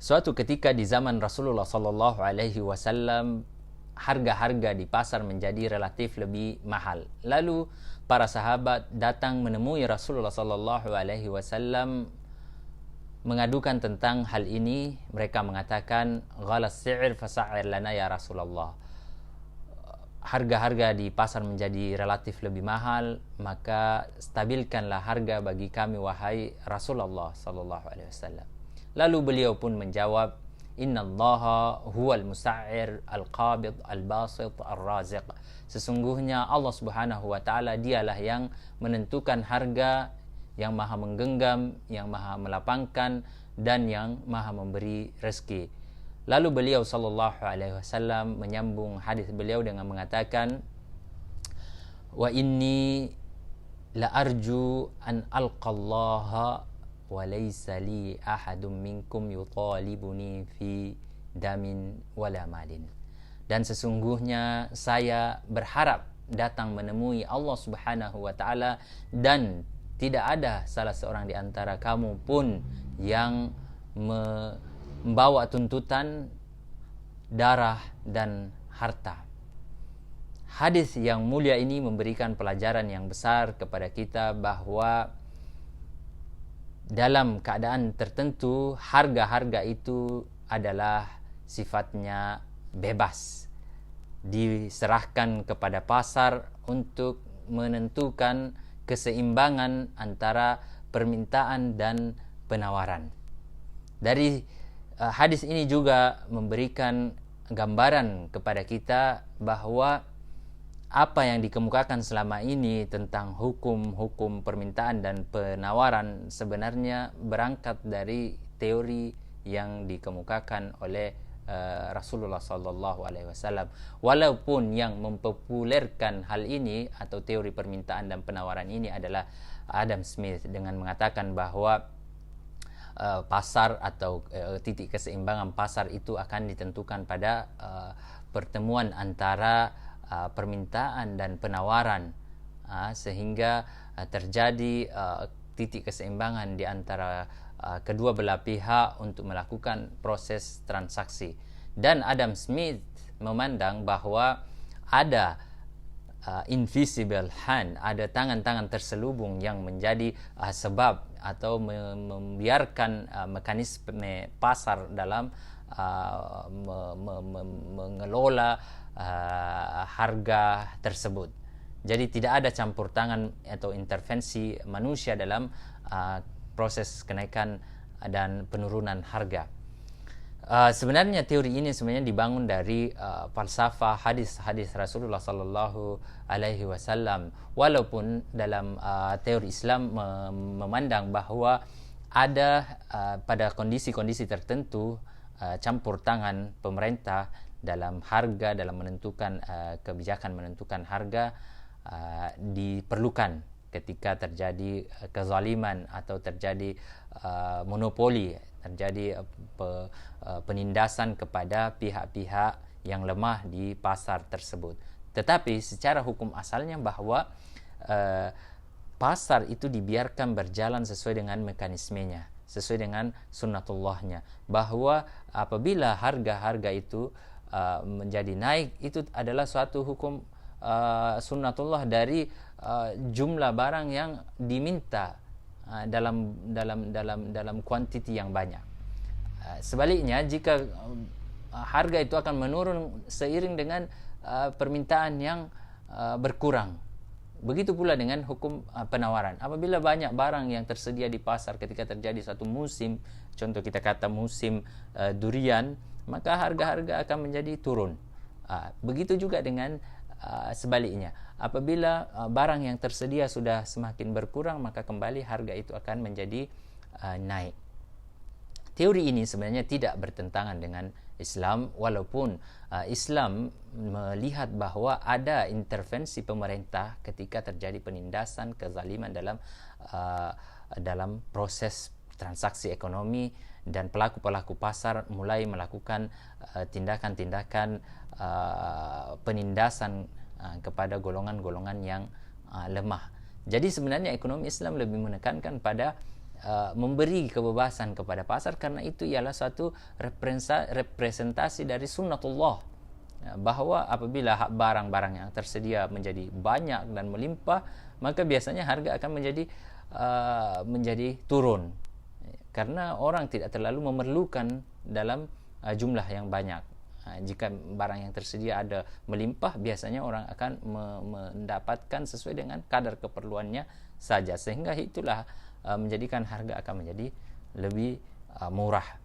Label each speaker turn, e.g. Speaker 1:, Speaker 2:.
Speaker 1: Suatu ketika di zaman Rasulullah Sallallahu Alaihi Wasallam, harga-harga di pasar menjadi relatif lebih mahal. Lalu para sahabat datang menemui Rasulullah Sallallahu Alaihi Wasallam mengadukan tentang hal ini. Mereka mengatakan, "Ghalas si'r fasa'ir lana ya Rasulullah." Harga-harga di pasar menjadi relatif lebih mahal, maka stabilkanlah harga bagi kami wahai Rasulullah Sallallahu Alaihi Wasallam. Lalu beliau pun menjawab, "Innallaha huwal musa'ir al-qabid al-basit al-raziq." Sesungguhnya Allah Subhanahu wa taala dialah yang menentukan harga, yang maha menggenggam, yang maha melapangkan, dan yang maha memberi rezeki. Lalu beliau sallallahu alaihi wasallam menyambung hadis beliau dengan mengatakan, "Wa inni la arju an alqallaha wa laysa li ahadun minkum yutalibuni fi damin wala malin." Dan sesungguhnya saya berharap datang menemui Allah Subhanahu wa taala, dan tidak ada salah seorang di antara kamu pun yang membawa tuntutan darah dan harta. Hadis yang mulia ini memberikan pelajaran yang besar kepada kita bahwa dalam keadaan tertentu harga-harga itu adalah sifatnya bebas, diserahkan kepada pasar untuk menentukan keseimbangan antara permintaan dan penawaran. Dari hadis ini juga memberikan gambaran kepada kita bahwa apa yang dikemukakan selama ini tentang hukum-hukum permintaan dan penawaran sebenarnya berangkat dari teori yang dikemukakan oleh Rasulullah Sallallahu Alaihi Wasallam. Walaupun yang mempopulerkan hal ini atau teori permintaan dan penawaran ini adalah Adam Smith dengan mengatakan bahwa pasar atau titik keseimbangan pasar itu akan ditentukan pada pertemuan antara permintaan dan penawaran, sehingga terjadi titik keseimbangan di antara kedua belah pihak untuk melakukan proses transaksi. Dan Adam Smith memandang bahwa ada invisible hand, ada tangan-tangan terselubung yang menjadi sebab atau membiarkan mekanisme pasar dalam mengelola harga tersebut. Jadi tidak ada campur tangan atau intervensi manusia dalam proses kenaikan dan penurunan harga. Sebenarnya teori ini sebenarnya dibangun dari falsafah hadis-hadis Rasulullah Sallallahu Alaihi Wasallam. Walaupun dalam teori Islam memandang bahwa ada pada kondisi-kondisi tertentu campur tangan pemerintah dalam harga, dalam menentukan kebijakan menentukan harga diperlukan ketika terjadi kezaliman atau terjadi monopoli, terjadi penindasan kepada pihak-pihak yang lemah di pasar tersebut. Tetapi secara hukum asalnya bahwa pasar itu dibiarkan berjalan sesuai dengan mekanismenya, sesuai dengan sunnatullahnya, bahwa apabila harga-harga itu menjadi naik, itu adalah suatu hukum sunnatullah dari jumlah barang yang diminta dalam kuantiti yang banyak. Sebaliknya, jika harga itu akan menurun seiring dengan permintaan yang berkurang. Begitu pula dengan hukum penawaran. Apabila banyak barang yang tersedia di pasar ketika terjadi suatu musim, contoh kita kata musim durian, maka harga-harga akan menjadi turun. Begitu juga dengan sebaliknya, apabila barang yang tersedia sudah semakin berkurang, maka kembali harga itu akan menjadi naik. Teori ini sebenarnya tidak bertentangan dengan Islam, walaupun Islam melihat bahwa ada intervensi pemerintah ketika terjadi penindasan, kezaliman dalam proses transaksi ekonomi, dan pelaku-pelaku pasar mulai melakukan tindakan-tindakan penindasan kepada golongan-golongan yang lemah. Jadi sebenarnya ekonomi Islam lebih menekankan pada memberi kebebasan kepada pasar, karena itu ialah satu representasi dari sunnatullah, bahawa apabila barang-barang yang tersedia menjadi banyak dan melimpah, maka biasanya harga akan menjadi turun, karena orang tidak terlalu memerlukan dalam jumlah yang banyak. Jika barang yang tersedia ada melimpah, biasanya orang akan mendapatkan sesuai dengan kadar keperluannya saja, sehingga itulah menjadikan harga akan menjadi lebih murah.